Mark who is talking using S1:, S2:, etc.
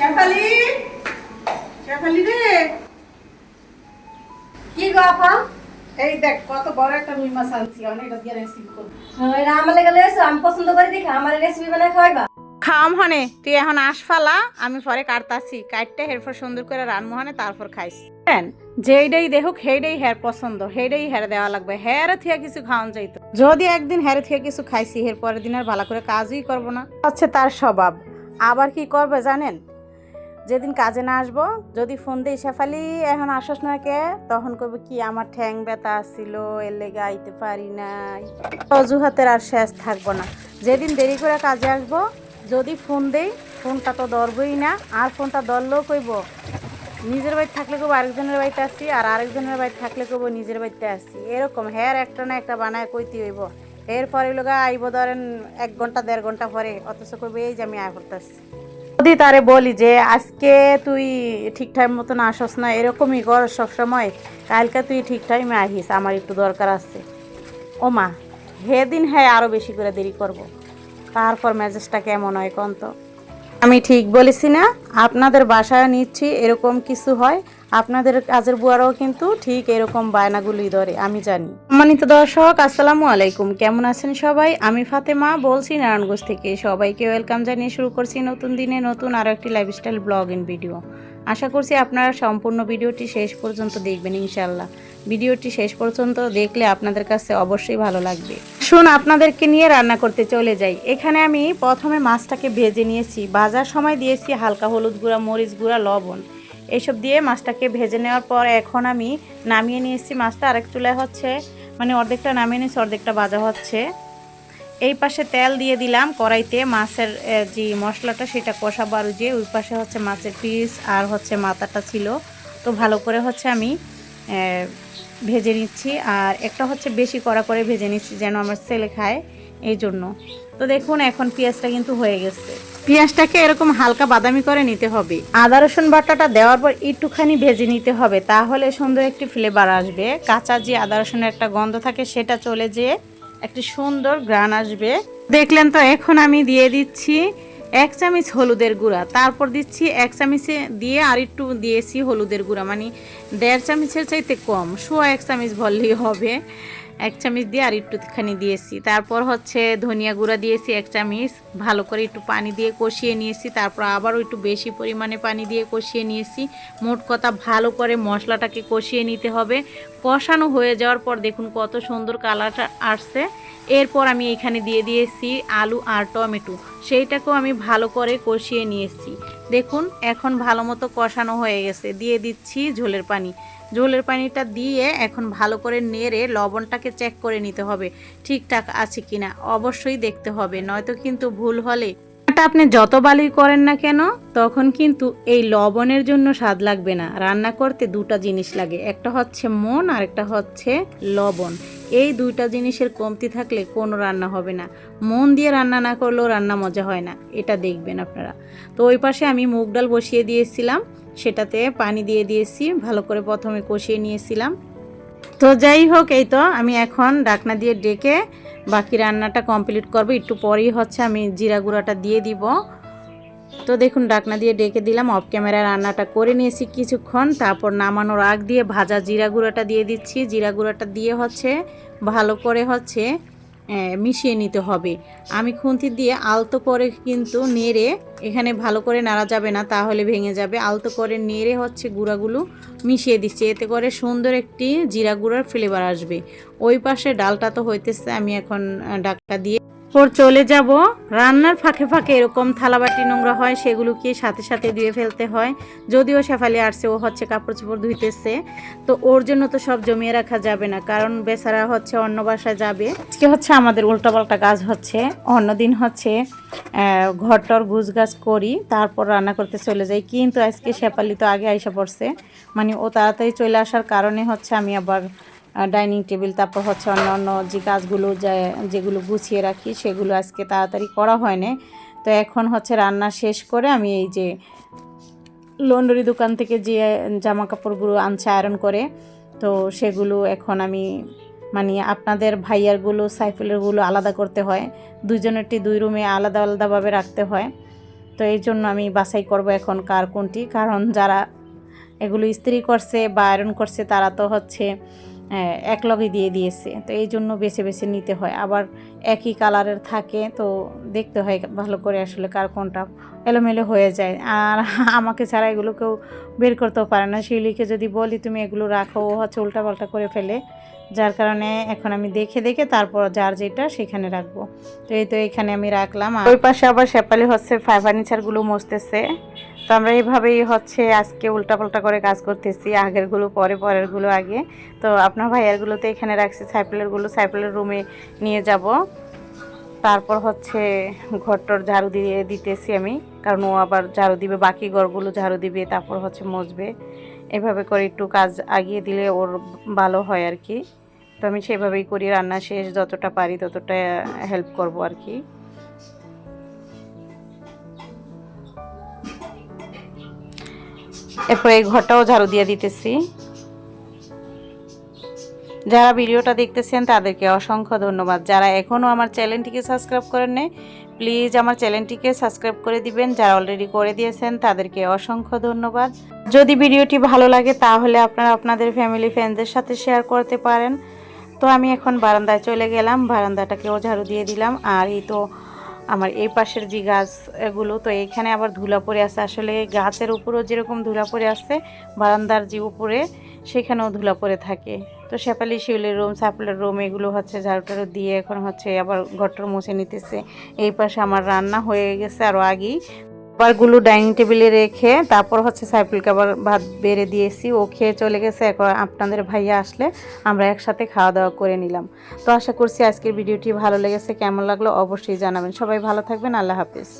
S1: শেফালি, শেফালি রে,
S2: কি গো আপা?
S1: এই দেখ কত বড় একটা রুই মাছ আনছি, অনেকটা দিয়ে রেসিপি করব।
S2: এটা আমার লেগে লয়েছো, আমি পছন্দ করে দেখে আমার রেসিপি বানায় খাওয়াইবা।
S1: খাম হনে তুই এখন আসফালা, আমি পরে কাটতাছি, কাটতে এরপর সুন্দর করে রানমো হনে তারপর খাইস। যেইটাই দেখুক সেইটাই হের পছন্দ, সেইটাই হের দেওয়া লাগবে। হের থিয়া কিছু খাওয়ান যাইতো, যদি একদিন হের থিয়া কিছু খাইছি এর পরের দিন আর ভালো করে কাজই করবো না, হচ্ছে তার স্বভাব। আবার কি করবে জানেন, যেদিন কাজে না আসবো যদি ফোন দিই শেফালি এখন আসস না কে, তখন কবে কি আমার ঠ্যাং ব্যথা ছিল এর লেগে আইতে পারি নাই। অজুহাতের আর শেষ থাকবো না। যেদিন দেরি করে কাজে আসবো যদি ফোন দেই, ফোনটা তো ধরবই না, আর ফোনটা ধরলেও কইব নিজের বাড়িতে থাকলে কব আরেকজনের বাড়িতে আসছি, আর আরেকজনের বাড়িতে থাকলে কব নিজের বাড়িতে আসছি। এরকম হ্যার একটা না একটা বানায় কইতে হইব। এরপরে লোক আইব ধরেন 1 ঘন্টা 1.5 ঘন্টা পরে, অথচ কইবে এই যে আমি আয় করতেছি। যদি তারে বলি যে আজকে তুই ঠিকঠাক মতন আসস না, এরকমই কর সবসময়, কালকে তুই ঠিক টাইমে আহিস, আমার একটু দরকার আছে। ও মা, হেদিন হ্যাঁ আরও বেশি করে দেরি করব। তারপর মেজাজটা কেমন হয় কোন তো? আমি ঠিক বলেছি না? আপনাদের বাসায় নিচ্ছি এরকম কিছু হয়, আপনাদের কাজের বুয়ারাও কিন্তু ঠিক এরকম বায়নাগুলি ধরে, আমি জানি। সম্মানিত দর্শক, আসসালামু আলাইকুম, কেমন আছেন সবাই? আমি ফাতেমা বলছি নারায়ণগঞ্জ থেকে। সবাইকে ওয়েলকাম জানিয়ে শুরু করছি নতুন দিনে নতুন আরও একটি লাইফস্টাইল ব্লগ ইন ভিডিও। আশা করছি আপনারা সম্পূর্ণ ভিডিওটি শেষ পর্যন্ত দেখবেন ইনশাল্লাহ। ভিডিওটি শেষ পর্যন্ত দেখলে আপনাদের কাছে অবশ্যই ভালো লাগবে। শুন, আপনাদেরকে নিয়ে রান্না করতে চলে যাই। এখানে আমি প্রথমে মাছটাকে ভেজে নিয়েছি, ভাজার সময় দিয়েছি হালকা হলুদ গুঁড়া, মরিচ গুঁড়া, লবণ, এইসব দিয়ে মাছটাকে ভেজে নেওয়ার পর এখন আমি নামিয়ে নিয়েছি মাছটা। আরেক চুলায় হচ্ছে মানে অর্ধেকটা নামিয়ে নিয়েছি, অর্ধেকটা ভাজা হচ্ছে। এই পাশে তেল দিয়ে দিলাম কড়াইতে, মাছের যে মশলাটা সেটা কষাবো, আর যে ওই পাশে হচ্ছে মাছের পিস আর হচ্ছে মাথাটা ছিল, তো ভালো করে হচ্ছে আমি ভেজে নিচ্ছি। আর একটা হচ্ছে বেশি কড়া করে ভেজে নিচ্ছি যেন আমার ছেলে খায়, এই জন্য। তো দেখুন এখন পেঁয়াজটা কিন্তু হয়ে গেছে। পেঁয়াজটাকে এরকম হালকা বাদামি করে নিতে হবে। আদা রসুন বাটাটা দেওয়ার পর একটুখানি ভেজে নিতে হবে, তাহলে সুন্দর একটি ফ্লেভার আসবে। কাঁচা যে আদা রসুনের একটা গন্ধ থাকে সেটা চলে যেয়ে একটি সুন্দর ঘ্রাণ আসবে। দেখলেন তো? এখন আমি দিয়ে দিচ্ছি 1 চামচ হলুদের গুঁড়া, তারপর দিচ্ছি 1 চামচে দিয়ে আর একটু দিয়েছি হলুদের গুঁড়া, মানে 1.5 চামচের চাইতে কম, 1 চামচ বললেই হবে। 1 চামচ দিয়ে আর একটুখানি দিয়েছি। তারপর হচ্ছে ধনিয়া গুঁড়া দিয়েছি 1 চামচ, ভালো করে একটু পানি দিয়ে কষিয়ে নিয়েছি। তারপর আবারও একটু বেশি পরিমাণে পানি দিয়ে কষিয়ে নিয়েছি। মোট কথা ভালো করে মশলাটাকে কষিয়ে নিতে হবে। কষানো হয়ে যাওয়ার পর দেখুন কত সুন্দর কালারটা আসছে। এরপর আমি এখানে দিয়ে দিয়েছি আলু আর টমেটো, সেইটাকেও আমি ভালো করে কষিয়ে নিয়েছি। দেখুন এখন ভালো মতো কষানো হয়ে গেছে। দিয়ে দিচ্ছি ঝোলের পানি। ঝোলের পানিটা দিয়ে এখন ভালো করে নেড়ে লবণটাকে চেক করে নিতে হবে ঠিকঠাক আছে কিনা, অবশ্যই দেখতে হবে, নয়তো কিন্তু ভুল হলে আপনি যত বালি করেন না কেন তখন কিন্তু এই লবণের জন্য স্বাদ লাগবে না। রান্না করতে দুটা জিনিস লাগে, একটা হচ্ছে মন আর একটা হচ্ছে লবণ। এই দুইটা জিনিসের কমতি থাকলে কোনো রান্না হবে না। মন দিয়ে রান্না না করলেও রান্না মজা হয় না, এটা দেখবেন আপনারা। তো ওই পাশে আমি মুগ ডাল বসিয়ে দিয়েছিলাম, সেটাতে পানি দিয়ে দিয়েছি, ভালো করে প্রথমে কষিয়ে নিয়েছিলাম। তো যাই হোক, এই তো আমি এখন ঢাকনা দিয়ে ডেকে বাকি রান্নাটা কমপ্লিট করব। একটু পরেই হচ্ছে আমি জিরা গুঁড়াটা দিয়ে দিব। তো দেখুন ঢাকনা দিয়ে ডেকে দিলাম, অফ ক্যামেরা রান্নাটা করে নিয়েছি কিছুক্ষণ। তারপর নামানোর আগ দিয়ে ভাজা জিরা গুঁড়াটা দিয়ে দিচ্ছি। জিরা গুঁড়াটা দিয়ে হচ্ছে ভালো করে হচ্ছে মিশিয়ে নিতে হবে। আমি খুন্তি দিয়ে আলতো করে কিন্তু নেড়ে, এখানে ভালো করে নাড়া যাবে না তাহলে ভেঙে যাবে, আলতো করে নেড়ে হচ্ছে গুঁড়াগুলো মিশিয়ে দিচ্ছি, এতে করে সুন্দর একটি জিরা গুঁড়ার ফ্লেভার আসবে। ওই পাশে ডালটা তো হইতেছে, আমি এখন ডাকটা দিয়ে পর চলে যাব। রান্নার ফাঁকে ফাঁকে এরকম থালাবাটি নোংরা হয়, সেগুলোকে সাথে সাথে ধুয়ে ফেলতে হয়। যদিও শেফালি আসছে, ও হচ্ছে কাপড় চোপড় ধুইতেছে, তো ওর জন্য তো সব জমিয়ে রাখা যাবে না, কারণ বেচারা হচ্ছে অন্য বাসায় যাবে। আজকে হচ্ছে আমাদের উল্টাপাল্টা কাজ হচ্ছে, অন্যদিন হচ্ছে ঘরটর গুছ গাছ করি তারপর রান্না করতে চলে যাই, কিন্তু আজকে শেফালি তো আগে আইসা পড়ছে, মানে ও তাড়াতাড়ি চলে আসার কারণে হচ্ছে আমি আবার ডাইনিং টেবিল, তারপর হচ্ছে অন্য অন্য যে কাজগুলো যেগুলো গুছিয়ে রাখি সেগুলো আজকে তাড়াতাড়ি করা হয় না। তো এখন হচ্ছে রান্না শেষ করে আমি এই যে লন্ড্রি দোকান থেকে যে জামা কাপড়গুলো আনছে আয়রন করে, তো সেগুলো এখন আমি মানে আপনাদের ভাইয়ারগুলো সাইফুলেরগুলো আলাদা করতে হয়, দুজনেরটি 2 রুমে আলাদা আলাদাভাবে রাখতে হয়। তো এই জন্য আমি বাছাই করব এখন কার কোনটি, কারণ যারা এগুলো ইস্ত্রি করছে বা আয়রন করছে তারা তো হচ্ছে এক লগে দিয়ে দিয়েছে, তো এই জন্য বেছে বেছে নিতে হয়। আবার একই কালারের থাকে, তো দেখতে হয় ভালো করে আসলে কার কোনটা, এলোমেলো হয়ে যায়। আর আমাকে ছাড়া এগুলো কেউ বের করতেও পারে না। শিউলিকে যদি বলি তুমি এগুলো রাখো, ও হচ্ছে উল্টাপাল্টা করে ফেলে, যার কারণে এখন আমি দেখে দেখে তারপর যার যেটা সেখানে রাখবো। তো এই তো এখানে আমি রাখলাম। আর ওই পাশে আবার শেফালি হচ্ছে ফার্নিচারগুলো মুছতেছে। তো আমরা এইভাবেই হচ্ছে আজকে উল্টাপাল্টা করে কাজ করতেছি, আগেরগুলো পরে, পরেরগুলো আগে। তো আপনার ভাইয়ারগুলো তো এখানে রাখছি, সাইকেলেরগুলো সাইকেলের রুমে নিয়ে যাব। তারপর হচ্ছে ঘরটর ঝাড়ু দিয়ে দিতেছি আমি, কারণ ও আবার ঝাড়ু দিবে, বাকি ঘরগুলো ঝাড়ু দিবে, তারপর হচ্ছে মুছবে। এভাবে করে একটু কাজ আগিয়ে দিলে ওর ভালো হয় আর কি। তো আমি সেভাবেই করি, রান্না শেষ যতটা পারি ততটা হেল্প করব আর কি। এরপর এই ঘরটাও ঝাড়ু দিয়ে দিতেছি। যারা ভিডিওটা দেখতেছেন তাদেরকে অসংখ্য ধন্যবাদ। যারা এখনও আমার চ্যানেলটিকে সাবস্ক্রাইব করেন নাই, প্লিজ আমার চ্যানেলটিকে সাবস্ক্রাইব করে দিবেন। যারা অলরেডি করে দিয়েছেন তাদেরকে অসংখ্য ধন্যবাদ। যদি ভিডিওটি ভালো লাগে তাহলে আপনারা আপনাদের ফ্যামিলি ফ্রেন্ডদের সাথে শেয়ার করতে পারেন। তো আমি এখন বারান্দায় চলে গেলাম, বারান্দাটাকেও ঝাড়ু দিয়ে দিলাম। আর এই তো আমার এই পাশের যে গাছগুলো, তো এইখানে আবার ধুলা পড়ে আছে। আসলে গাছের উপরেও যেরকম ধুলা পড়ে আছে, বারান্দার যে উপরে সেখানেও ধুলা পড়ে থাকে। তো শেফালি শিউলির রুম, সাপলের রুম, এগুলো হচ্ছে ঝাড়ু টাড়ু দিয়ে এখন হচ্ছে আবার ঘরটার মুছে নিতেছে। এই পাশে আমার রান্না হয়ে গেছে আরও আগেই। খাবারগুলো ডাইনিং টেবিলে রেখে তারপর হচ্ছে সাইফুলকে আবার ভাত বেড়ে দিয়েছি, ও খেয়ে চলে গেছে। এখন আপনাদের ভাইয়া আসলে আমরা একসাথে খাওয়া দাওয়া করে নিলাম। তো আশা করছি আজকের ভিডিওটি ভালো লেগেছে। কেমন লাগলো অবশ্যই জানাবেন। সবাই ভালো থাকবেন। আল্লাহ হাফেজ।